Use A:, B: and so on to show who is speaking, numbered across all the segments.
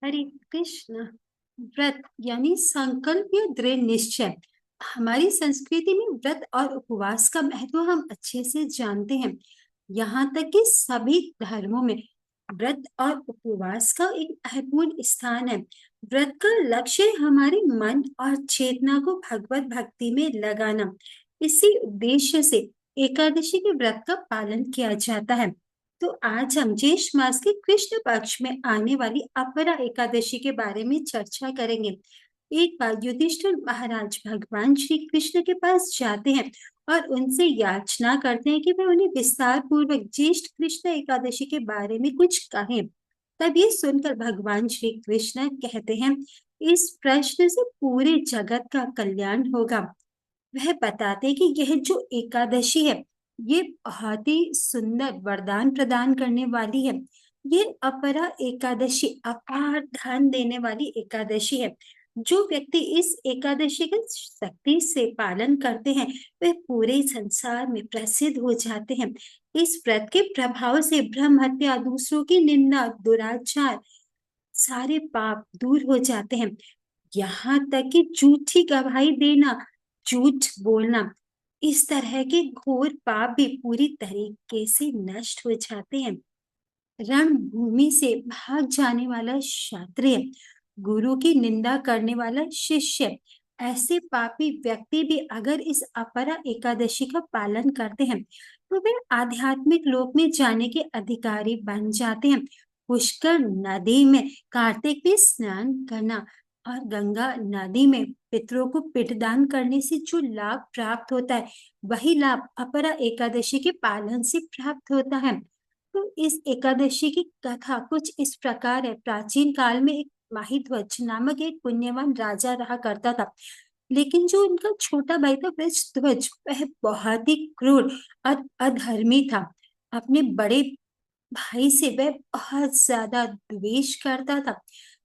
A: हरे कृष्ण। व्रत यानी संकल्प या दृढ़ निश्चय। हमारी संस्कृति में व्रत और उपवास का महत्व हम अच्छे से जानते हैं। यहाँ तक कि सभी धर्मों में व्रत और उपवास का एक महत्वपूर्ण स्थान है। व्रत का लक्ष्य हमारे मन और चेतना को भगवत भक्ति में लगाना। इसी उद्देश्य से एकादशी के व्रत का पालन किया जाता है। तो आज हम ज्येष्ठ मास के कृष्ण पक्ष में आने वाली अपरा एकादशी के बारे में चर्चा करेंगे। एक बार युधिष्ठिर महाराज भगवान श्री कृष्ण के पास जाते हैं और उनसे याचना करते हैं कि वे उन्हें विस्तार पूर्वक ज्येष्ठ कृष्ण एकादशी के बारे में कुछ कहें। तब ये सुनकर भगवान श्री कृष्ण कहते हैं, इस प्रश्न से पूरे जगत का कल्याण होगा। वह बताते हैं कि यह जो एकादशी है, ये बहुत ही सुंदर वरदान प्रदान करने वाली है। ये अपरा एकादशी अपार धन देने वाली एकादशी है। जो व्यक्ति इस एकादशी के सख्ती से पालन करते हैं, वे पूरे संसार में प्रसिद्ध हो जाते हैं। इस व्रत के प्रभाव से ब्रह्म हत्या, दूसरों की निंदा, दुराचार, सारे पाप दूर हो जाते हैं। यहाँ तक कि झूठी गवाही देना, झूठ बोलना, इस तरह के घोर पाप भी पूरी तरीके से नष्ट हो जाते हैं। रणभूमि से भाग जाने वाला क्षत्रिय, गुरु की निंदा करने वाला शिष्य, ऐसे पापी व्यक्ति भी अगर इस अपरा एकादशी का पालन करते हैं, तो वे आध्यात्मिक लोक में जाने के अधिकारी बन जाते हैं। पुष्कर नदी में कार्तिक में स्नान करना और गंगा नदी में पितरों को पिंडदान करने से जो लाभ प्राप्त होता है, वही लाभ अपरा एकादशी के पालन से प्राप्त होता है। तो इस एकादशी की कथा कुछ इस प्रकार है। प्राचीन काल में एक माहिध्वज नामक एक पुण्यवान राजा रहा करता था, लेकिन जो उनका छोटा भाई था वृषध्वज, वह बहुत ही क्रूर और अधर्मी था। अपने बड़े भाई से वह बहुत ज्यादा द्वेष करता था।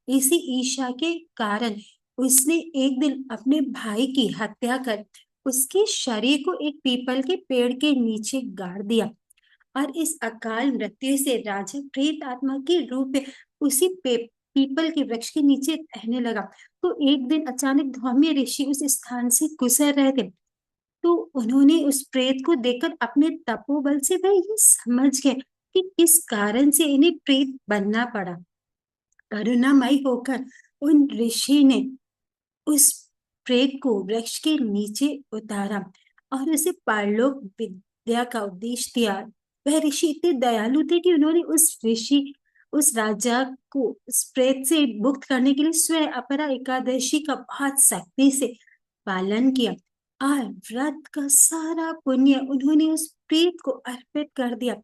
A: इसी ईर्ष्या के कारण उसने एक दिन अपने भाई की हत्या कर उसके शरीर को एक पीपल के पेड़ के नीचे गाड़ दिया और इस अकाल मृत्यु से राजा प्रेत आत्मा के रूप में उसी पीपल के वृक्ष के नीचे रहने लगा। तो एक दिन अचानक धौम्य ऋषि उस स्थान से गुजर रहे थे। तो उन्होंने उस प्रेत को देखकर अपने तपोबल से वह ये समझ गए कि किस कारण से इन्हें प्रेत बनना पड़ा। करुणामयी होकर उन ऋषि ने उस प्रेत को वृक्ष के नीचे उतारा और उसे पारलोक विद्या का उपदेश दिया। वह ऋषि इतने दयालु थे कि उन्होंने उस राजा को उस प्रेत से मुक्त करने के लिए स्वयं अपरा एकादशी का बहुत सख्ती से पालन किया और व्रत का सारा पुण्य उन्होंने उस प्रेत को अर्पित कर दिया।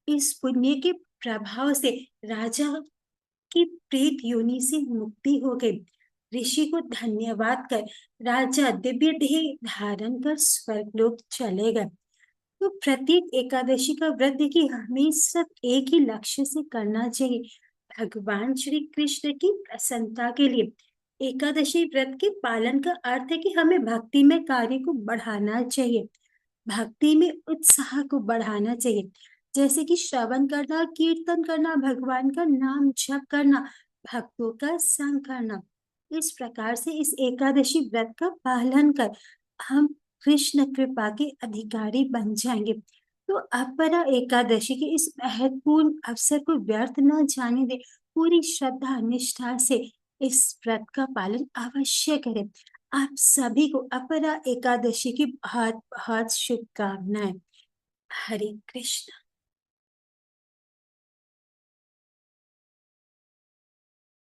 A: इस पुण्य के प्रभाव से राजा की प्रेत योनि से मुक्ति हो गई। ऋषि को धन्यवाद कर राजा दिव्य देह धारण कर स्वर्गलोक चले गए। तो प्रत्येक एकादशी का व्रत देखिए हमें सिर्फ एक ही लक्ष्य से करना चाहिए, भगवान श्री कृष्ण की प्रसन्नता के लिए। एकादशी व्रत के पालन का अर्थ है कि हमें भक्ति में कार्य को बढ़ाना चाहिए, भक्ति में उत्साह को बढ़ाना चाहिए, जैसे कि श्रवण करना, कीर्तन करना, भगवान का नाम जप करना, भक्तों का संग करना। इस प्रकार से इस एकादशी व्रत का पालन कर हम कृष्ण कृपा के अधिकारी बन जाएंगे। तो अपरा एकादशी के इस महत्वपूर्ण अवसर को व्यर्थ न जाने दे, पूरी श्रद्धा निष्ठा से इस व्रत का पालन अवश्य करें। आप सभी को अपरा एकादशी की बहुत बहुत शुभकामनाएं। हरे कृष्ण।